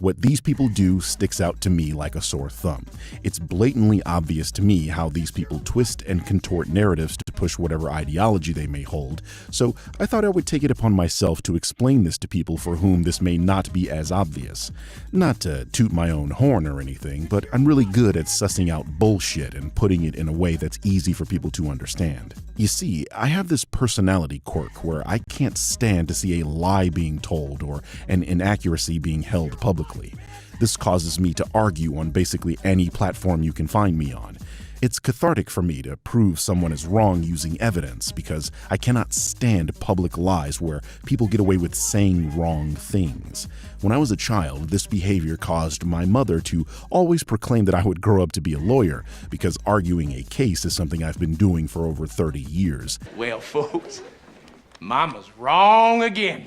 What these people do sticks out to me like a sore thumb. It's blatantly obvious to me how these people twist and contort narratives to push whatever ideology they may hold, so I thought I would take it upon myself to explain this to people for whom this may not be as obvious. Not to toot my own horn or anything, but I'm really good at sussing out bullshit and putting it in a way that's easy for people to understand. You see, I have this personality quirk where I can't stand to see a lie being told or an inaccuracy being held publicly. This causes me to argue on basically any platform you can find me on. It's cathartic for me to prove someone is wrong using evidence because I cannot stand public lies where people get away with saying wrong things. When I was a child, this behavior caused my mother to always proclaim that I would grow up to be a lawyer because arguing a case is something I've been doing for over 30 years. Well, folks, Mama's wrong again.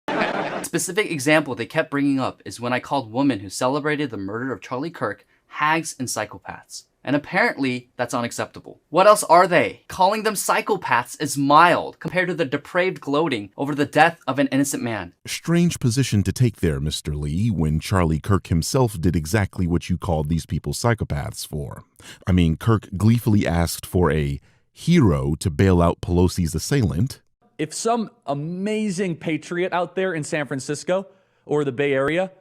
A specific example they kept bringing up is when I called women who celebrated the murder of Charlie Kirk hags and psychopaths. And apparently, that's unacceptable. What else are they? Calling them psychopaths is mild compared to the depraved gloating over the death of an innocent man. Strange position to take there, Mr. Lee, when Charlie Kirk himself did exactly what you called these people psychopaths for. I mean, Kirk gleefully asked for a hero to bail out Pelosi's assailant. If some amazing patriot out there in San Francisco or the Bay Area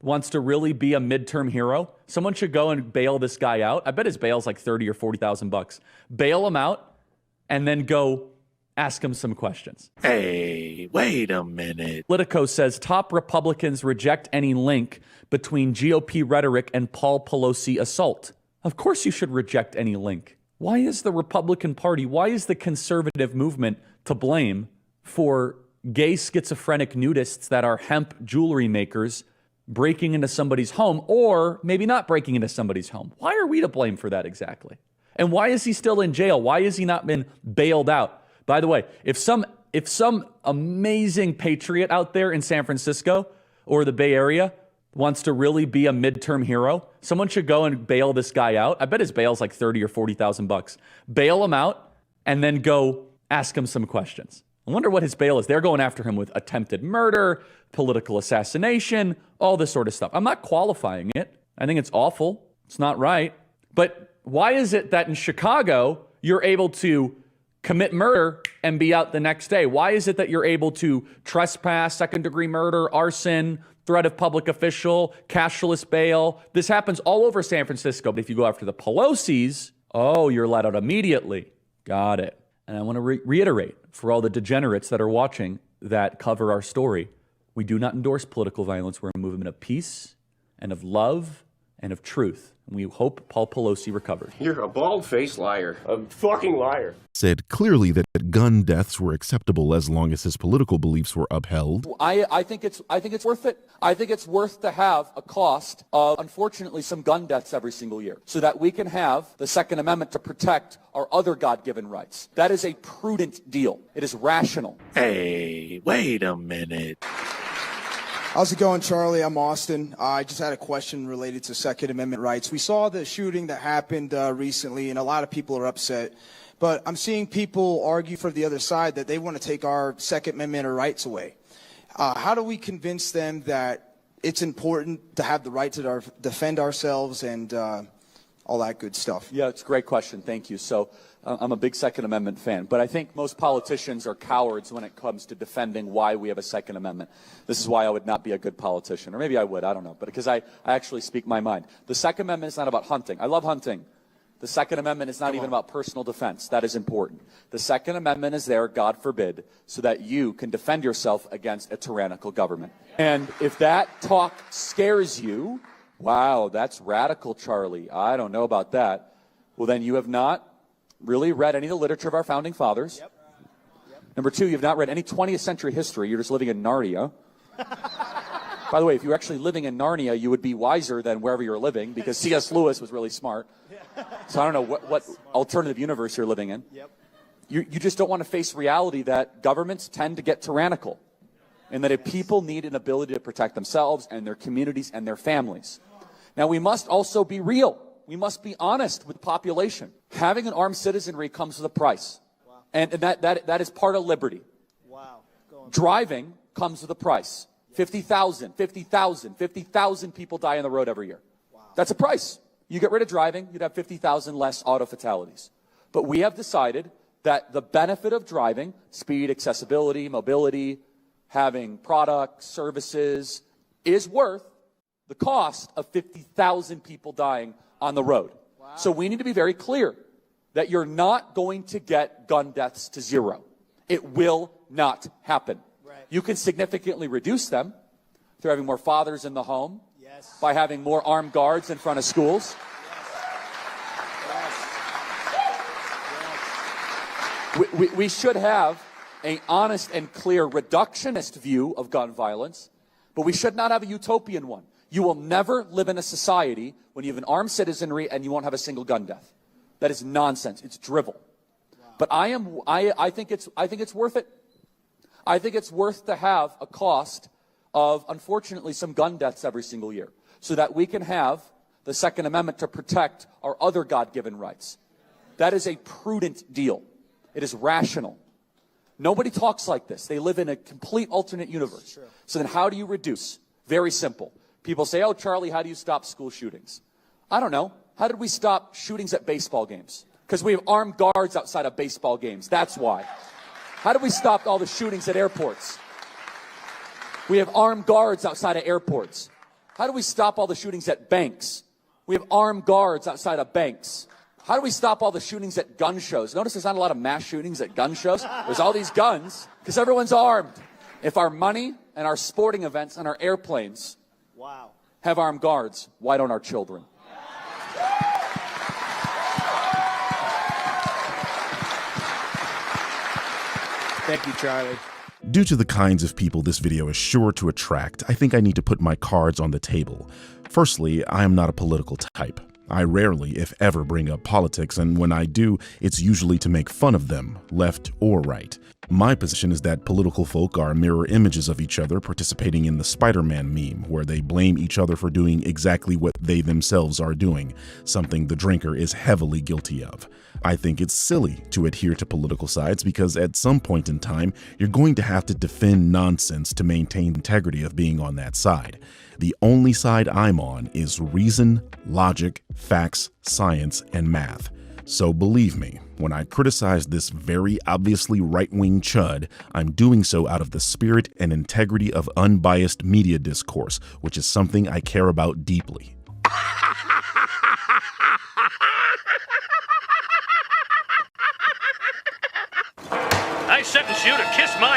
wants to really be a midterm hero, someone should go and bail this guy out. I bet his bail's like $30,000 or $40,000. Bail him out and then go ask him some questions. Hey, wait a minute. Politico says top Republicans reject any link between GOP rhetoric and Paul Pelosi assault. Of course you should reject any link. Why is the Republican Party, why is the conservative movement to blame for gay schizophrenic nudists that are hemp jewelry makers breaking into somebody's home, or maybe not breaking into somebody's home? Why are we to blame for that exactly? And why is he still in jail? Why has he not been bailed out? By the way, if some amazing patriot out there in San Francisco or the Bay Area wants to really be a midterm hero, someone should go and bail this guy out. I bet his bail's like $30,000 or $40,000. Bail him out and then go ask him some questions. I wonder what his bail is. They're going after him with attempted murder, political assassination, all this sort of stuff. I'm not qualifying it. I think it's awful. It's not right. But why is it that in Chicago, you're able to commit murder and be out the next day? Why is it that you're able to trespass, second-degree murder, arson, threat of public official, cashless bail? This happens all over San Francisco. But if you go after the Pelosi's, oh, you're let out immediately. Got it. And I want to reiterate for all the degenerates that are watching that cover our story, we do not endorse political violence. We're a movement of peace and of love and of truth. And we hope Paul Pelosi recovers. You're a bald-faced liar. A fucking liar. Said clearly that gun deaths were acceptable as long as his political beliefs were upheld. I think it's worth it. I think it's worth to have a cost of, unfortunately, some gun deaths every single year so that we can have the Second Amendment to protect our other God-given rights. That is a prudent deal. It is rational. Hey, wait a minute. How's it going, Charlie? I'm Austin. I just had a question related to Second Amendment rights. We saw the shooting that happened recently, and a lot of people are upset. But I'm seeing people argue for the other side that they want to take our Second Amendment or rights away. How do we convince them that it's important to have the right to defend ourselves and all that good stuff? Yeah, it's a great question. Thank you. So I'm a big Second Amendment fan, but I think most politicians are cowards when it comes to defending why we have a Second Amendment. This is why I would not be a good politician, or maybe I would, I don't know, but because I actually speak my mind. The Second Amendment is not about hunting. I love hunting. The Second Amendment is not even about personal defense. That is important. The Second Amendment is there, God forbid, so that you can defend yourself against a tyrannical government. And if that talk scares you, wow, that's radical, Charlie. I don't know about that. Well, then you have not really read any of the literature of our founding fathers. Yep. Number two, you've not read any 20th century history. You're just living in Narnia. By the way, if you were actually living in Narnia, you would be wiser than wherever you're living, because C.S. Lewis was really smart. So I don't know what alternative universe you're living in. Yep. You just don't want to face reality that governments tend to get tyrannical, and that if people need an ability to protect themselves and their communities and their families. Now, we must also be real. We must be honest with the population. Having an armed citizenry comes with a price. Wow. And that is part of liberty. Wow. Driving comes with a price. 50,000 people die on the road every year. Wow. That's a price. You get rid of driving, you'd have 50,000 less auto fatalities. But we have decided that the benefit of driving, speed, accessibility, mobility, having products, services, is worth the cost of 50,000 people dying on the road. Wow. So we need to be very clear that you're not going to get gun deaths to zero. It will not happen. Right. You can significantly reduce them through having more fathers in the home, yes, by having more armed guards in front of schools. Yes. Yes. We should have an honest and clear reductionist view of gun violence, but we should not have a utopian one. You will never live in a society when you have an armed citizenry and you won't have a single gun death. That is nonsense. It's drivel. Wow. But I think it's worth it. I think it's worth to have a cost of, unfortunately, some gun deaths every single year so that we can have the Second Amendment to protect our other God-given rights. That is a prudent deal. It is rational. Nobody talks like this. They live in a complete alternate universe. True. So then how do you reduce? Very simple. People say, oh, Charlie, how do you stop school shootings? I don't know. How did we stop shootings at baseball games? Because we have armed guards outside of baseball games. That's why. How do we stop all the shootings at airports? We have armed guards outside of airports. How do we stop all the shootings at banks? We have armed guards outside of banks. How do we stop all the shootings at gun shows? Notice there's not a lot of mass shootings at gun shows. There's all these guns because everyone's armed. If our money and our sporting events and our airplanes have armed guards, why don't our children? Thank you, Charlie. Due to the kinds of people this video is sure to attract, I think I need to put my cards on the table. Firstly, I am not a political type. I rarely, if ever, bring up politics, and when I do, it's usually to make fun of them, left or right. My position is that political folk are mirror images of each other participating in the Spider-Man meme, where they blame each other for doing exactly what they themselves are doing, something the drinker is heavily guilty of. I think it's silly to adhere to political sides because at some point in time, you're going to have to defend nonsense to maintain the integrity of being on that side. The only side I'm on is reason, logic, facts, science, and math. So believe me, when I criticize this very obviously right-wing chud, I'm doing so out of the spirit and integrity of unbiased media discourse, which is something I care about deeply. I said to shoot or kiss my